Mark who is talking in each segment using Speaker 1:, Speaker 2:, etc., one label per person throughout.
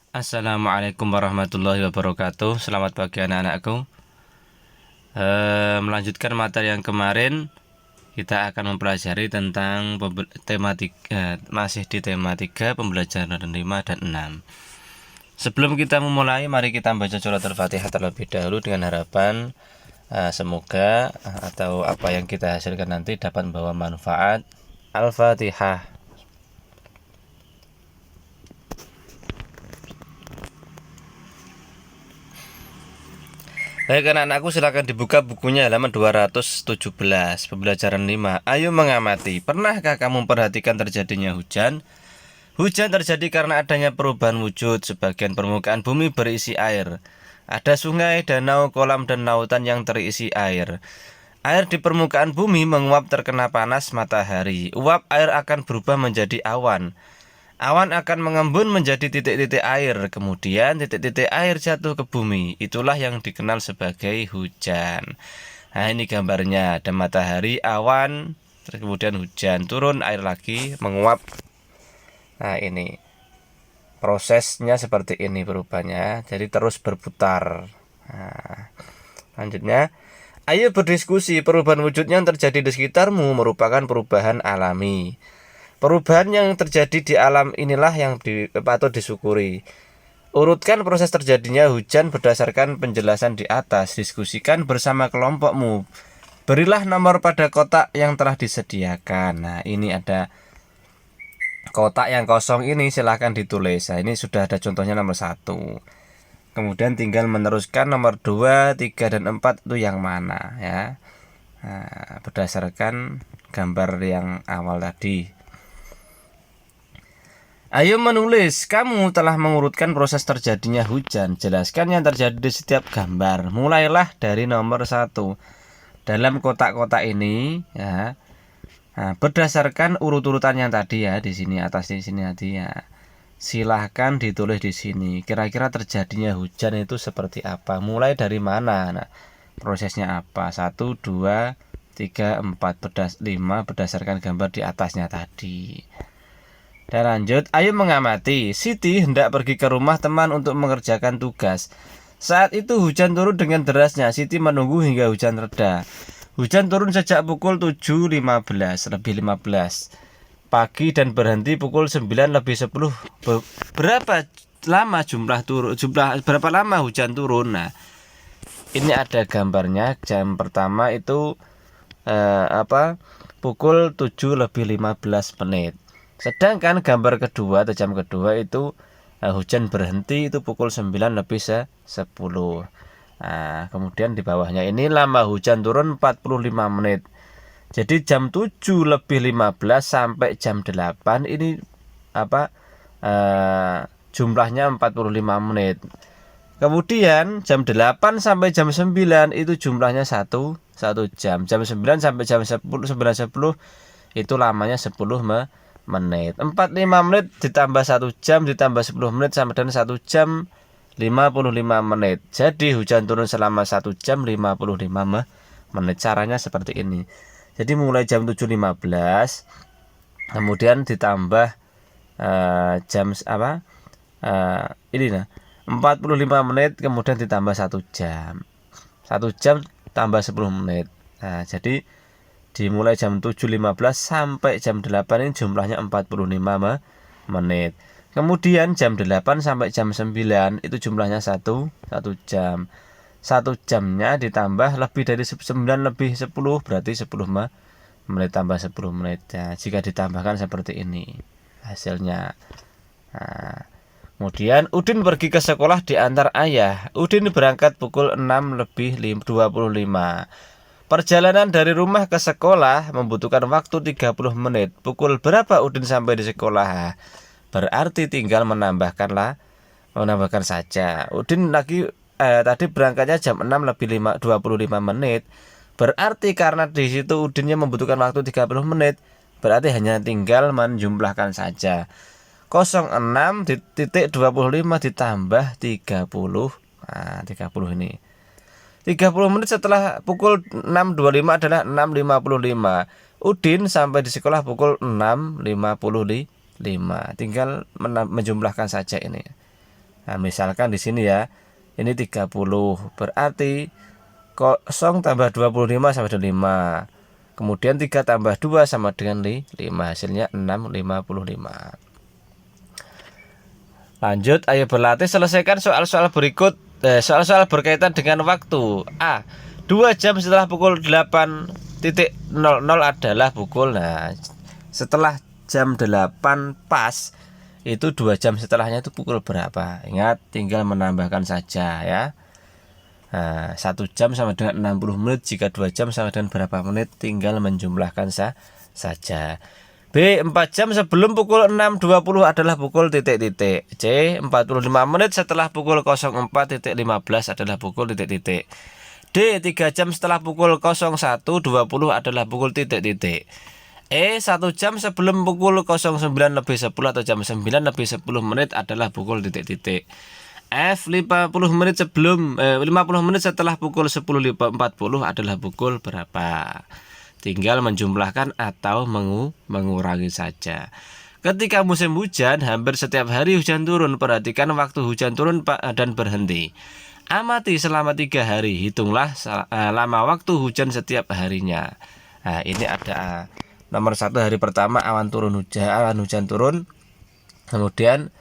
Speaker 1: Assalamualaikum warahmatullahi wabarakatuh. Selamat pagi anak-anakku. Melanjutkan materi yang kemarin, kita akan mempelajari tentang tema 3, masih di tema 3 pembelajaran 5 dan 6. Sebelum kita memulai, mari kita baca surat Al-Fatihah terlebih dahulu dengan harapan semoga atau apa yang kita hasilkan nanti dapat membawa manfaat. Al-Fatihah. Baik anak-anakku, silakan dibuka bukunya halaman 217, pembelajaran 5. Ayo mengamati. Pernahkah kamu perhatikan terjadinya hujan? Hujan terjadi karena adanya perubahan wujud. Sebagian permukaan bumi berisi air. Ada sungai, danau, kolam, dan lautan yang terisi air. Air di permukaan bumi menguap terkena panas matahari. Uap air akan berubah menjadi awan. Awan akan mengembun menjadi titik-titik air, kemudian titik-titik air jatuh ke bumi. Itulah yang dikenal sebagai hujan. Nah, ini gambarnya, ada matahari, awan, kemudian hujan, turun air lagi, menguap. Nah, ini prosesnya seperti ini berubahnya, jadi terus berputar. Nah, lanjutnya, ayo berdiskusi, perubahan wujud yang terjadi di sekitarmu merupakan perubahan alami. Perubahan yang terjadi di alam inilah yang patut disyukuri. Urutkan proses terjadinya hujan berdasarkan penjelasan di atas. Diskusikan bersama kelompokmu. Berilah nomor pada kotak yang telah disediakan. Nah, ini ada kotak yang kosong ini, silahkan ditulis. Nah, ini sudah ada contohnya nomor 1. Kemudian tinggal meneruskan nomor 2, 3, dan 4 itu yang mana ya. Nah, berdasarkan gambar yang awal tadi. Ayo menulis, kamu telah mengurutkan proses terjadinya hujan. Jelaskan yang terjadi di setiap gambar. Mulailah dari nomor 1. Dalam kotak-kotak ini ya. Nah, berdasarkan urut-urutan yang tadi ya, di sini atas di sini tadi ya. Silahkan ditulis di sini. Kira-kira terjadinya hujan itu seperti apa? Mulai dari mana? Nah, prosesnya apa? 1, 2, 3, 4, 5 berdasarkan gambar di atasnya tadi. Dan lanjut, ayo mengamati. Siti hendak pergi ke rumah teman untuk mengerjakan tugas. Saat itu hujan turun dengan derasnya. Siti menunggu hingga hujan reda. Hujan turun sejak pukul 7.15 lebih 15 pagi dan berhenti pukul 9 lebih 10. Berapa lama berapa lama hujan turun? Nah, ini ada gambarnya. Jam pertama itu pukul 7 lebih 15 menit. Sedangkan gambar kedua atau jam kedua itu hujan berhenti itu pukul 9 lebih 10. Nah, kemudian di bawahnya ini lama hujan turun 45 menit. Jadi jam 7 lebih 15 sampai jam 8 ini jumlahnya 45 menit. Kemudian jam 8 sampai jam 9 itu jumlahnya 1 jam. Jam 9 sampai jam 9.10 itu lamanya 10 menit. 45 menit ditambah 1 jam ditambah 10 menit sama dengan 1 jam 55 menit. Jadi hujan turun selama 1 jam 55 menit. Caranya seperti ini. Jadi mulai jam 7.15 kemudian ditambah jam ini 45 menit kemudian ditambah 1 jam. 1 jam tambah 10 menit. Nah, jadi dimulai jam 7.15 sampai jam 8 ini jumlahnya 45 menit. Kemudian jam 8 sampai jam 9 itu jumlahnya 1 jam. 1 jamnya ditambah lebih dari 9 lebih 10 berarti 10 menit tambah 10 menit. Nah, jika ditambahkan seperti ini hasilnya. Nah, kemudian Udin pergi ke sekolah diantar ayah. Udin berangkat pukul 6 lebih 25. Perjalanan dari rumah ke sekolah membutuhkan waktu 30 menit. Pukul berapa Udin sampai di sekolah? Berarti tinggal menambahkan saja. Udin tadi berangkatnya jam 6 lebih 25 menit. Berarti karena di situ Udinnya membutuhkan waktu 30 menit, berarti hanya tinggal menjumlahkan saja. 06.25 ditambah 30. Nah, 30 ini. 30 menit setelah pukul 6.25 adalah 6.55. Udin sampai di sekolah pukul 6.55. Tinggal menjumlahkan saja ini. Nah, misalkan di sini ya, ini 30, berarti 0 tambah 25 sama dengan 5. Kemudian 3 tambah 2 sama dengan 5. Hasilnya 6,55. Lanjut, ayo berlatih selesaikan soal-soal berikut. Soal-soal berkaitan dengan waktu. A. 2 jam setelah pukul 8.00 adalah pukul. Nah, setelah jam 8 pas, itu 2 jam setelahnya itu pukul berapa? Ingat, tinggal menambahkan saja ya. Nah, 1 jam sama dengan 60 menit. Jika 2 jam sama dengan berapa menit? Tinggal menjumlahkan saja. B. 4 jam sebelum pukul 6.20 adalah pukul titik-titik. C. 45 menit setelah pukul 04.15 adalah pukul titik-titik. D. 3 jam setelah pukul 01.20 adalah pukul titik-titik. E. 1 jam sebelum pukul 09.10 atau jam 9.10 menit adalah pukul titik-titik. F. 50 menit sebelum 50 menit setelah pukul 10.40 adalah pukul berapa? Tinggal menjumlahkan atau mengurangi saja. Ketika musim hujan, hampir setiap hari hujan turun. Perhatikan waktu hujan turun dan berhenti. Amati selama 3 hari. Hitunglah lama waktu hujan setiap harinya. Nah, ini ada nomor 1 hari pertama awan hujan turun. Kemudian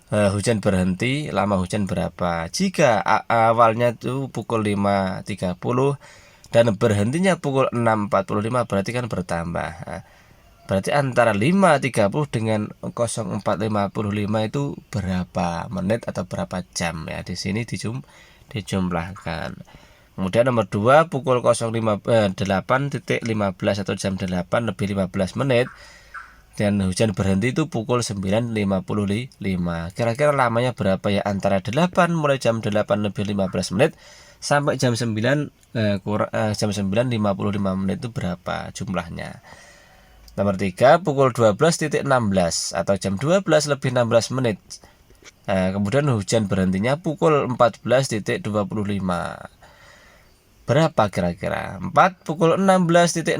Speaker 1: hujan berhenti, lama hujan berapa. Jika awalnya itu pukul 5.30 dan berhentinya pukul 6.45, berarti kan bertambah. Nah, berarti antara 5.30 dengan 04.55 itu berapa menit atau berapa jam ya. Di sini dijumlahkan. Kemudian nomor 2 pukul 8.15 atau jam 8 lebih 15 menit dan hujan berhenti itu pukul 9.55. Kira-kira lamanya berapa ya? Antara 8 mulai jam 8 lebih 15 menit sampai jam 9 jam 9.55 menit itu berapa jumlahnya. Nomor 3 pukul 12.16 atau jam 12 lebih 16 menit. Kemudian hujan berhentinya pukul 14.25. Berapa kira-kira? 4 pukul 16.00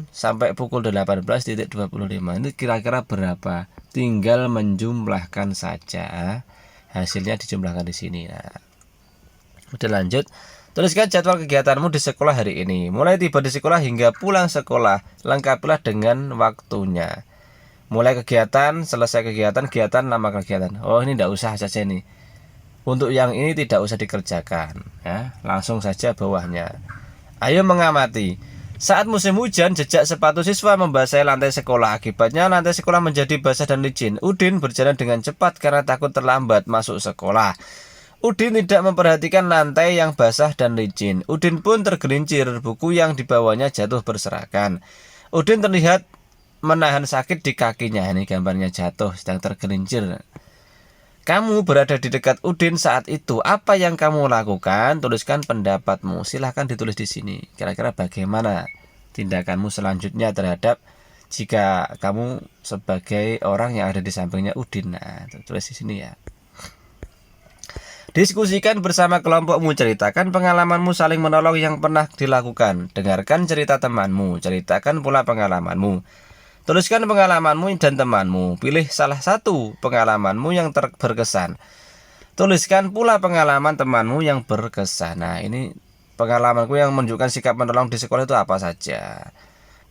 Speaker 1: sampai pukul 18.25. Ini kira-kira berapa? Tinggal menjumlahkan saja. Hasilnya dijumlahkan di sini. Nah, udah lanjut. Tuliskan jadwal kegiatanmu di sekolah hari ini. Mulai tiba di sekolah hingga pulang sekolah. Lengkapilah dengan waktunya. Mulai kegiatan, selesai kegiatan, nama kegiatan. Oh, ini tidak usah saja nih. Untuk yang ini tidak usah dikerjakan ya, langsung saja bawahnya. Ayo mengamati. Saat musim hujan, jejak sepatu siswa membasahi lantai sekolah. Akibatnya lantai sekolah menjadi basah dan licin. Udin berjalan dengan cepat karena takut terlambat masuk sekolah. Udin tidak memperhatikan lantai yang basah dan licin. Udin pun tergelincir, buku yang dibawanya jatuh berserakan. Udin terlihat menahan sakit di kakinya. Ini gambarnya jatuh, sedang tergelincir. Kamu berada di dekat Udin saat itu. Apa yang kamu lakukan? Tuliskan pendapatmu. Silahkan ditulis di sini. Kira-kira bagaimana tindakanmu selanjutnya terhadap jika kamu sebagai orang yang ada di sampingnya Udin. Nah, tulis di sini ya. Diskusikan bersama kelompokmu. Ceritakan pengalamanmu saling menolong yang pernah dilakukan. Dengarkan cerita temanmu. Ceritakan pula pengalamanmu. Tuliskan pengalamanmu dan temanmu. Pilih salah satu pengalamanmu yang berkesan. Tuliskan pula pengalaman temanmu yang berkesan. Nah, ini pengalamanku yang menunjukkan sikap menolong di sekolah itu apa saja.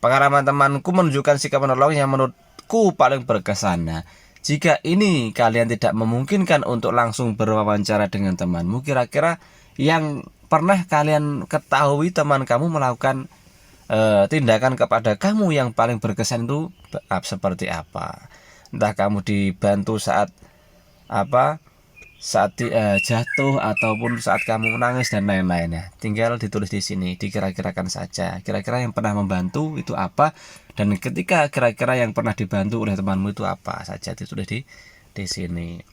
Speaker 1: Pengalaman temanku menunjukkan sikap menolong yang menurutku paling berkesan. Nah, jika ini kalian tidak memungkinkan untuk langsung berwawancara dengan temanmu, kira-kira yang pernah kalian ketahui teman kamu melakukan tindakan kepada kamu yang paling berkesan itu seperti apa? Entah kamu dibantu saat jatuh ataupun saat kamu menangis dan lain-lainnya. Tinggal ditulis di sini, dikira-kirakan saja. Kira-kira yang pernah membantu itu apa? Dan ketika kira-kira yang pernah dibantu oleh temanmu itu apa saja, ditulis di sini.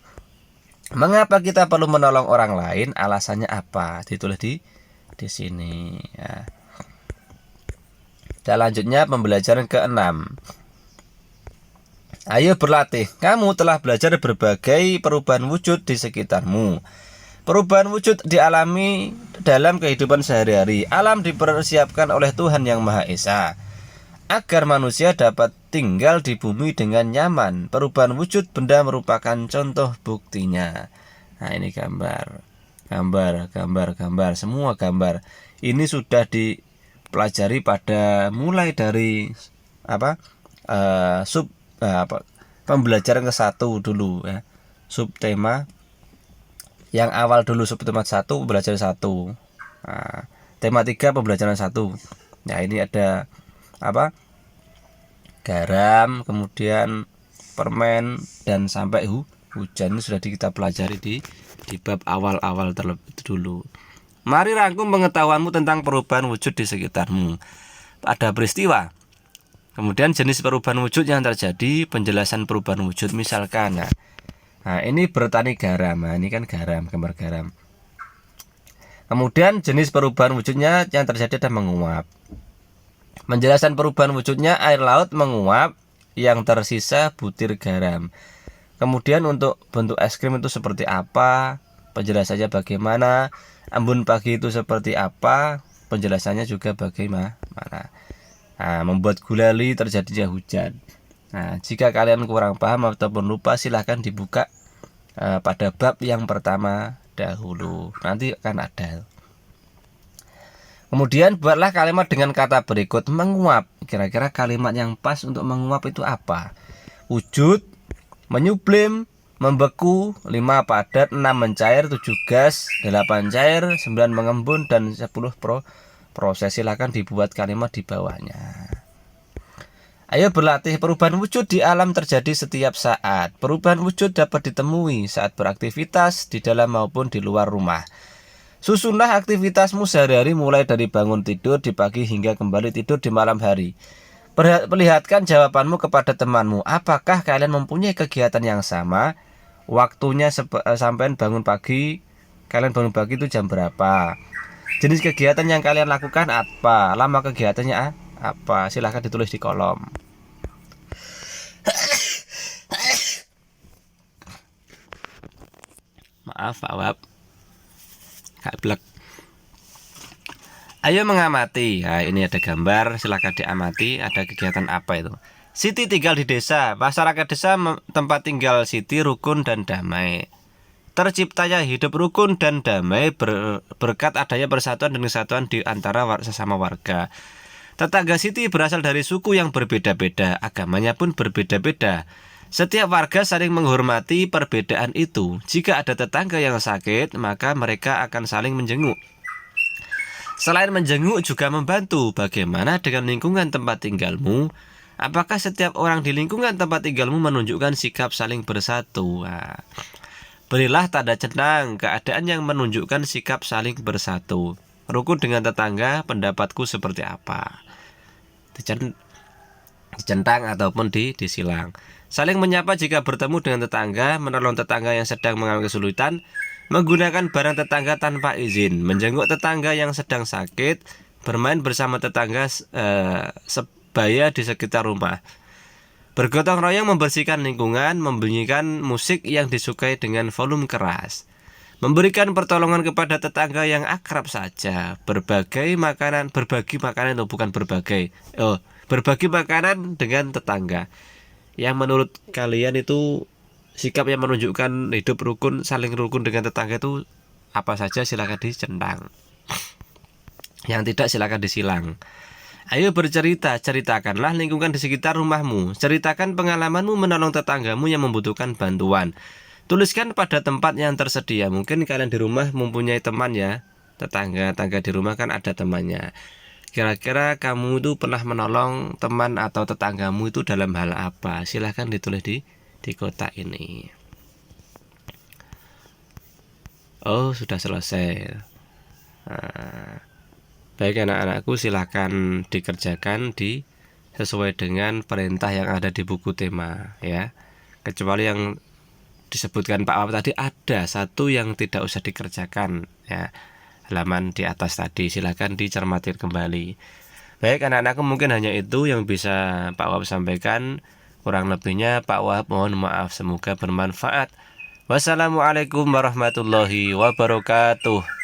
Speaker 1: Mengapa kita perlu menolong orang lain? Alasannya apa? Ditulis di sini. Ya. Dan lanjutnya pembelajaran ke-6. Ayo berlatih. Kamu telah belajar berbagai perubahan wujud di sekitarmu. Perubahan wujud dialami dalam kehidupan sehari-hari. Alam dipersiapkan oleh Tuhan Yang Maha Esa agar manusia dapat tinggal di bumi dengan nyaman. Perubahan wujud benda merupakan contoh buktinya. Nah, ini gambar, semua gambar. Ini sudah dipelajari pada mulai dari apa? Pembelajaran ke-1 dulu ya. Subtema yang awal dulu, subtema 1 pembelajaran 1. Nah, tema 3 pembelajaran 1. Nah, ini ada apa? Garam, kemudian permen, dan sampai hujan. Ini sudah kita pelajari di bab awal-awal terlebih dulu. Mari rangkum pengetahuanmu tentang perubahan wujud di sekitarmu. Ada peristiwa, kemudian jenis perubahan wujud yang terjadi, penjelasan perubahan wujud. Misalkan, nah ini bertani garam. Nah, ini kan garam, gambar garam. Kemudian jenis perubahan wujudnya yang terjadi ada menguap. Penjelasan perubahan wujudnya air laut menguap, yang tersisa butir garam. Kemudian untuk bentuk es krim itu seperti apa, penjelasannya bagaimana. Embun pagi itu seperti apa, penjelasannya juga bagaimana. Nah, membuat gulali terjadinya hujan. Nah, jika kalian kurang paham ataupun lupa, silahkan dibuka pada bab yang pertama dahulu, nanti akan ada. Kemudian buatlah kalimat dengan kata berikut. Menguap, kira-kira kalimat yang pas untuk menguap itu apa? Wujud, menyublim, membeku, 5 padat, 6 mencair, 7 gas, 8 cair, 9 mengembun, dan 10 proses. Silakan dibuat kalimat di bawahnya. Ayo berlatih. Perubahan wujud di alam terjadi setiap saat. Perubahan wujud dapat ditemui saat beraktivitas di dalam maupun di luar rumah. Susunlah aktivitasmu sehari-hari mulai dari bangun tidur di pagi hingga kembali tidur di malam hari. Perlihatkan jawabanmu kepada temanmu. Apakah kalian mempunyai kegiatan yang sama? Waktunya sampai bangun pagi. Kalian bangun pagi itu jam berapa? Jenis kegiatan yang kalian lakukan apa? Lama kegiatannya apa? Silahkan ditulis di kolom. Maaf Pak Wab, kablek. Ayo mengamati. Nah, ini ada gambar, silahkan diamati. Ada kegiatan apa itu? Siti tinggal di desa. Masyarakat desa tempat tinggal Siti rukun dan damai. Terciptanya hidup rukun dan damai berkat adanya persatuan dan kesatuan di antara sesama warga. Tetangga Siti berasal dari suku yang berbeda-beda, agamanya pun berbeda-beda. Setiap warga saling menghormati perbedaan itu. Jika ada tetangga yang sakit, maka mereka akan saling menjenguk. Selain menjenguk juga membantu. Bagaimana dengan lingkungan tempat tinggalmu? Apakah setiap orang di lingkungan tempat tinggalmu menunjukkan sikap saling bersatu? Nah, berilah tanda centang keadaan yang menunjukkan sikap saling bersatu. Rukun dengan tetangga, pendapatku seperti apa? Dicentang ataupun disilang. Saling menyapa jika bertemu dengan tetangga, menolong tetangga yang sedang mengalami kesulitan, menggunakan barang tetangga tanpa izin, menjenguk tetangga yang sedang sakit, bermain bersama tetangga sebaya di sekitar rumah. Bergotong royong membersihkan lingkungan, membunyikan musik yang disukai dengan volume keras. Memberikan pertolongan kepada tetangga yang akrab saja. Berbagi makanan dengan tetangga. Yang menurut kalian itu sikap yang menunjukkan hidup rukun, saling rukun dengan tetangga itu apa saja? Silakan dicentang. Yang tidak silakan disilang. Ayo bercerita, ceritakanlah lingkungan di sekitar rumahmu. Ceritakan pengalamanmu menolong tetanggamu yang membutuhkan bantuan. Tuliskan pada tempat yang tersedia. Mungkin kalian di rumah mempunyai teman ya. Tetangga di rumah kan ada temannya. Kira-kira kamu itu pernah menolong teman atau tetanggamu itu dalam hal apa? Silahkan ditulis di kotak ini. Oh, sudah selesai. Nah, baik anak-anakku, silahkan dikerjakan sesuai dengan perintah yang ada di buku tema ya. Kecuali yang disebutkan Pak Wab tadi, ada satu yang tidak usah dikerjakan ya, halaman di atas tadi, silakan dicermati kembali. Baik anak-anakku, mungkin hanya itu yang bisa Pak Wab sampaikan. Kurang lebihnya Pak Wab mohon maaf, semoga bermanfaat. Wassalamualaikum warahmatullahi wabarakatuh.